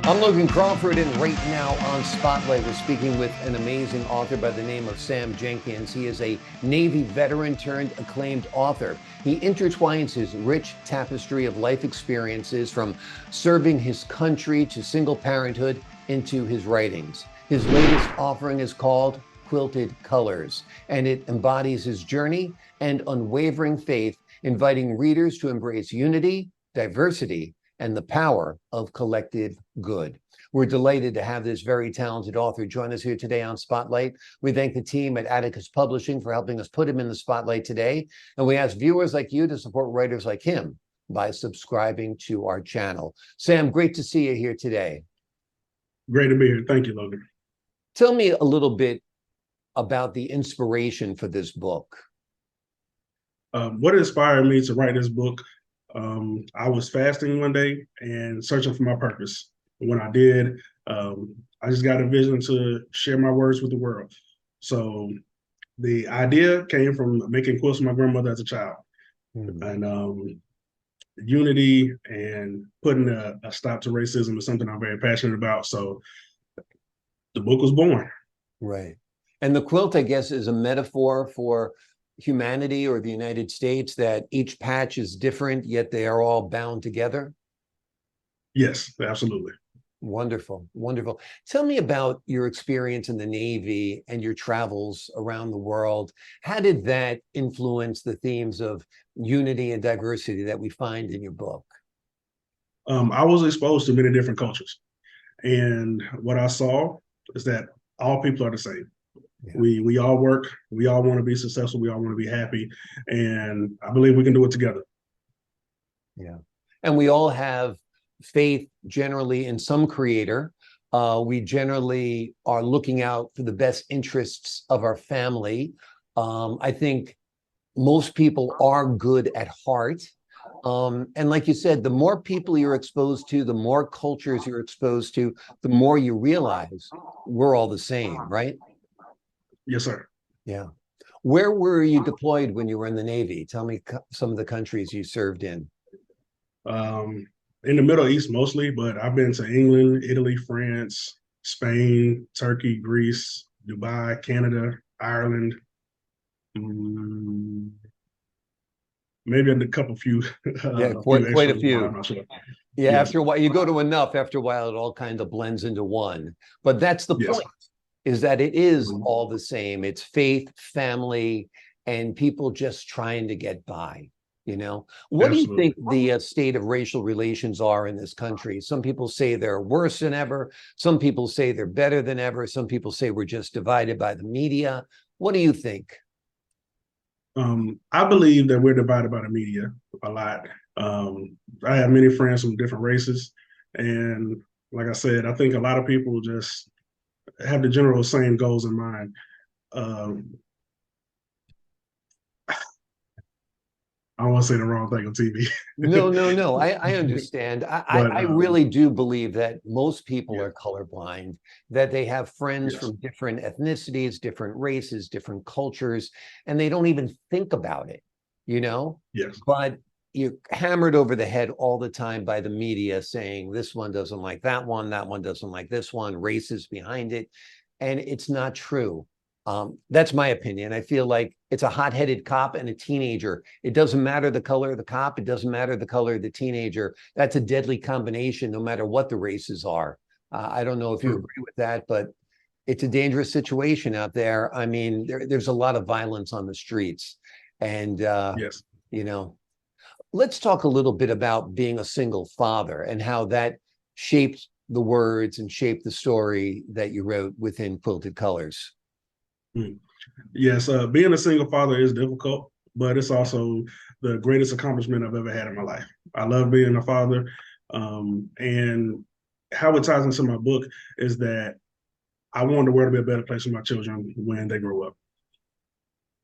I'm Logan Crawford, and right now on Spotlight, we're speaking with an amazing author by the name of Sam Jenkins. He is a Navy veteran turned acclaimed author. He intertwines his rich tapestry of life experiences from serving his country to single parenthood into his writings. His latest offering is called Quilted Colors, and it embodies his journey and unwavering faith, inviting readers to embrace unity, diversity, and the power of collective good. We're delighted to have this very talented author join us here today on Spotlight. We thank the team at Atticus Publishing for helping us put him in the spotlight today. And we ask viewers like you to support writers like him by subscribing to our channel. Sam, great to see you here today. Great to be here. Thank you, Logan. Tell me a little bit about the inspiration for this book. What inspired me to write this book? I was fasting one day and searching for my purpose. When I did, I just got a vision to share my words with the world. So the idea came from making quilts with my grandmother as a child. And unity and putting a stop to racism is something I'm very passionate about. So the book was born. Right. And the quilt, I guess, is a metaphor for humanity or the United States, that each patch is different, yet they are all bound together? Yes, absolutely. Wonderful, wonderful. Tell me about your experience in the Navy and your travels around the world. How did that influence the themes of unity and diversity that we find in your book? I was exposed to many different cultures. And what I saw is that all people are the same. Yeah. We all work, we all want to be successful, we all want to be happy, and I believe we can do it together. Yeah. And we all have faith generally in some creator. We generally are looking out for the best interests of our family. I think most people are good at heart. And like you said, the more people you're exposed to, the more cultures you're exposed to, the more you realize we're all the same, right? Yes, sir. Yeah. Where were you deployed when you were in the Navy? Tell me some of the countries you served in. In the Middle East mostly, but I've been to England, Italy, France, Spain, Turkey, Greece, Dubai, Canada, Ireland. Maybe a couple few. Yeah, quite a few. I'm not sure. Yeah, yes. After a while, you go to enough, after a while, it all kind of blends into one. But that's the point, is that it is all the same. It's faith, family, and people just trying to get by, you know? What Absolutely. do you think the state of racial relations are in this country? Some people say they're worse than ever. Some people say they're better than ever. Some people say we're just divided by the media. What do you think? I believe that we're divided by the media a lot. I have many friends from different races. And like I said, I think a lot of people just have the general same goals in mind. I don't want to say the wrong thing on TV. No. I understand. I really do believe that most people are colorblind, that they have friends from different ethnicities, different races, different cultures, and they don't even think about it, you know? Yes. But you're hammered over the head all the time by the media saying this one doesn't like that one doesn't like this one, race is behind it. And it's not true. That's my opinion. I feel like it's a hot-headed cop and a teenager. It doesn't matter the color of the cop. It doesn't matter the color of the teenager. That's a deadly combination, no matter what the races are. I don't know if you agree with that, but it's a dangerous situation out there. I mean, there's a lot of violence on the streets. And, you know, let's talk a little bit about being a single father and how that shaped the words and shaped the story that you wrote within Quilted Colors. Yes, being a single father is difficult, but it's also the greatest accomplishment I've ever had in my life. I love being a father. And how it ties into my book is that I want the world to be a better place for my children when they grow up.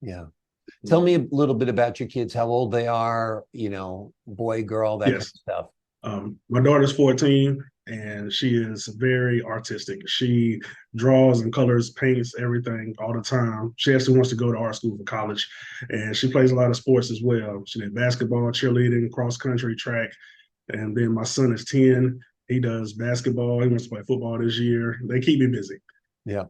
Yeah. Tell me a little bit about your kids, how old they are, you know, boy, girl, that kind of stuff. My daughter's 14. And she is very artistic. She draws and colors, paints everything all the time. She actually wants to go to art school for college, and she plays a lot of sports as well. She did basketball, cheerleading, cross country, track. And then my son is 10. He does basketball. He wants to play football this year. They keep me busy. Yeah.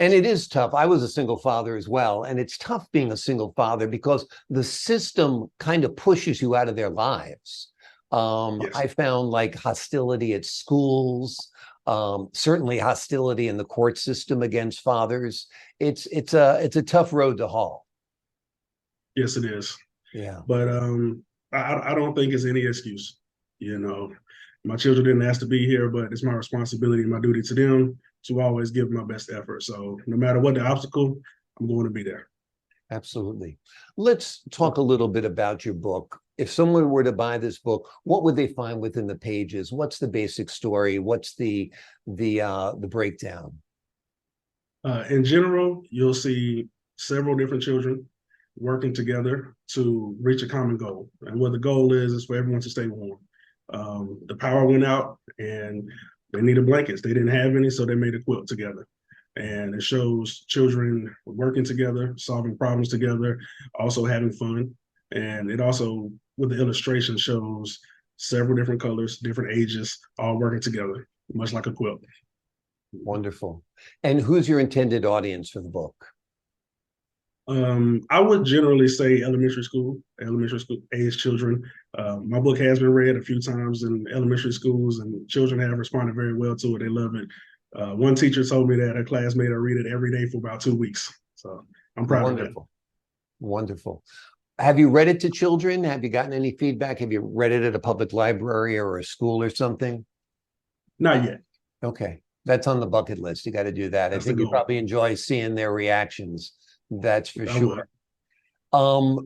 And it is tough. I was a single father as well. And it's tough being a single father because the system kind of pushes you out of their lives. Yes. I found like hostility at schools, certainly hostility in the court system against fathers. It's a tough road to haul. Yes, it is. Yeah. But I don't think it's any excuse. You know, my children didn't ask to be here, but it's my responsibility and my duty to them to always give my best effort. So no matter what the obstacle, I'm going to be there. Absolutely. Let's talk a little bit about your book. If someone were to buy this book, what would they find within the pages? What's the basic story? What's the breakdown? In general, you'll see several different children working together to reach a common goal. And what the goal is for everyone to stay warm. The power went out and they needed blankets. They didn't have any, so they made a quilt together. And it shows children working together, solving problems together, also having fun. And it also, with the illustration, shows several different colors, different ages, all working together, much like a quilt. Wonderful. And who's your intended audience for the book? I would generally say elementary school age children. My book has been read a few times in elementary schools, and children have responded very well to it. They love it. One teacher told me that a class made her read it every day for about 2 weeks. So I'm proud of that. Wonderful. Have you read it to children? Have you gotten any feedback? Have you read it at a public library or a school or something? Not yet. Okay. That's on the bucket list. You got to do that. I think you probably enjoy seeing their reactions. That's for sure.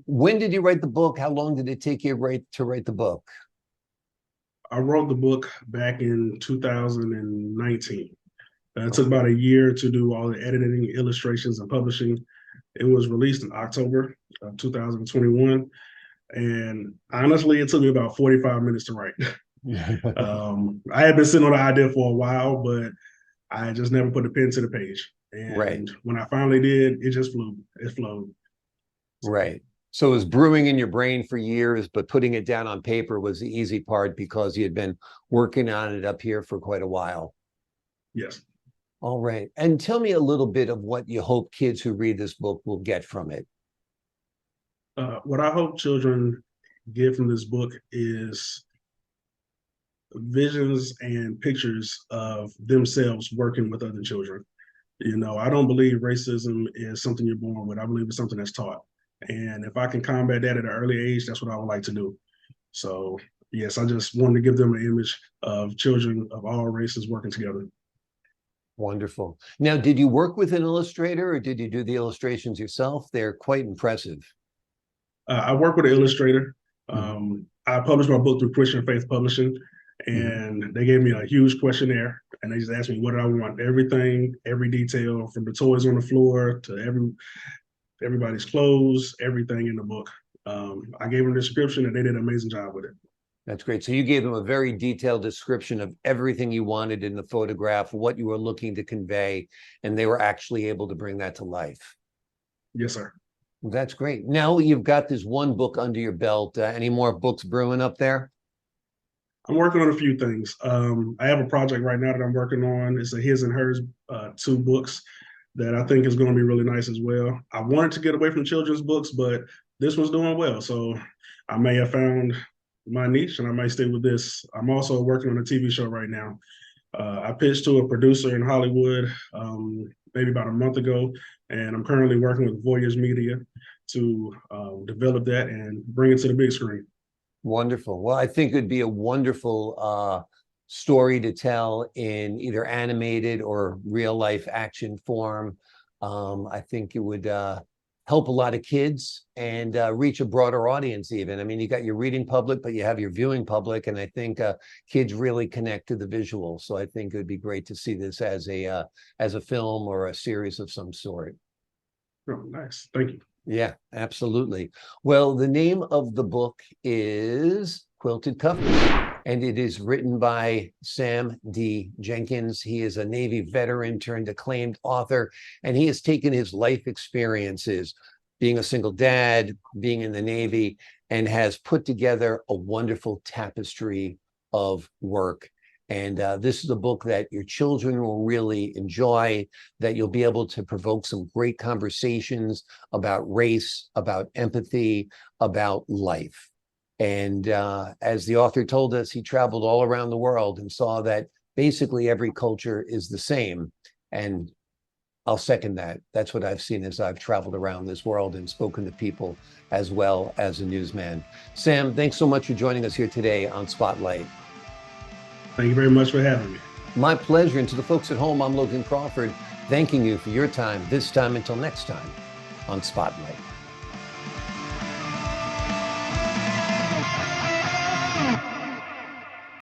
When did you write the book? How long did it take you to write the book? I wrote the book back in 2019. It took about a year to do all the editing, illustrations, and publishing. It was released in October of 2021. And honestly, it took me about 45 minutes to write. I had been sitting on the idea for a while, but I just never put a pen to the page. And when I finally did, it just flew. It flowed. Right. So it was brewing in your brain for years, but putting it down on paper was the easy part because you had been working on it up here for quite a while. Yes. All right. And tell me a little bit of what you hope kids who read this book will get from it. What I hope children get from this book is visions and pictures of themselves working with other children. You know, I don't believe racism is something you're born with. I believe it's something that's taught. And if I can combat that at an early age, that's what I would like to do. So, yes, I just wanted to give them an image of children of all races working together. Wonderful. Now, did you work with an illustrator or did you do the illustrations yourself? They're quite impressive. I work with an illustrator. I published my book through Christian Faith Publishing, and they gave me a huge questionnaire, and they just asked me what did I want, everything, every detail, from the toys on the floor to everybody's clothes, everything in the book. I gave them a description, and they did an amazing job with it. That's great. So you gave them a very detailed description of everything you wanted in the photograph, what you were looking to convey, and they were actually able to bring that to life. Yes, sir. That's great. Now you've got this one book under your belt. Any more books brewing up there? I'm working on a few things. I have a project right now that I'm working on. It's a his and hers 2 books that I think is going to be really nice as well. I wanted to get away from children's books, but this one's doing well. So I may have found my niche and I might stay with this. I'm also working on a TV show right now. I pitched to a producer in Hollywood maybe about a month ago, and I'm currently working with Voyage Media to develop that and bring it to the big screen. Wonderful. Well, I think it'd be a wonderful story to tell in either animated or real life action form. I think it would help a lot of kids and reach a broader audience even. I mean, you got your reading public, but you have your viewing public, and I think kids really connect to the visual. So I think it would be great to see this as a film or a series of some sort. Oh, nice. Thank you. Yeah, absolutely. Well, the name of the book is Quilted Colors, and it is written by Sam D. Jenkins. He is a Navy veteran turned acclaimed author, and he has taken his life experiences, being a single dad, being in the Navy, and has put together a wonderful tapestry of work. And this is a book that your children will really enjoy, that you'll be able to provoke some great conversations about race, about empathy, about life. And as the author told us, he traveled all around the world and saw that basically every culture is the same. And I'll second that. That's what I've seen as I've traveled around this world and spoken to people as well as a newsman. Sam, thanks so much for joining us here today on Spotlight. Thank you very much for having me. My pleasure. And to the folks at home, I'm Logan Crawford, thanking you for your time this time until next time on Spotlight.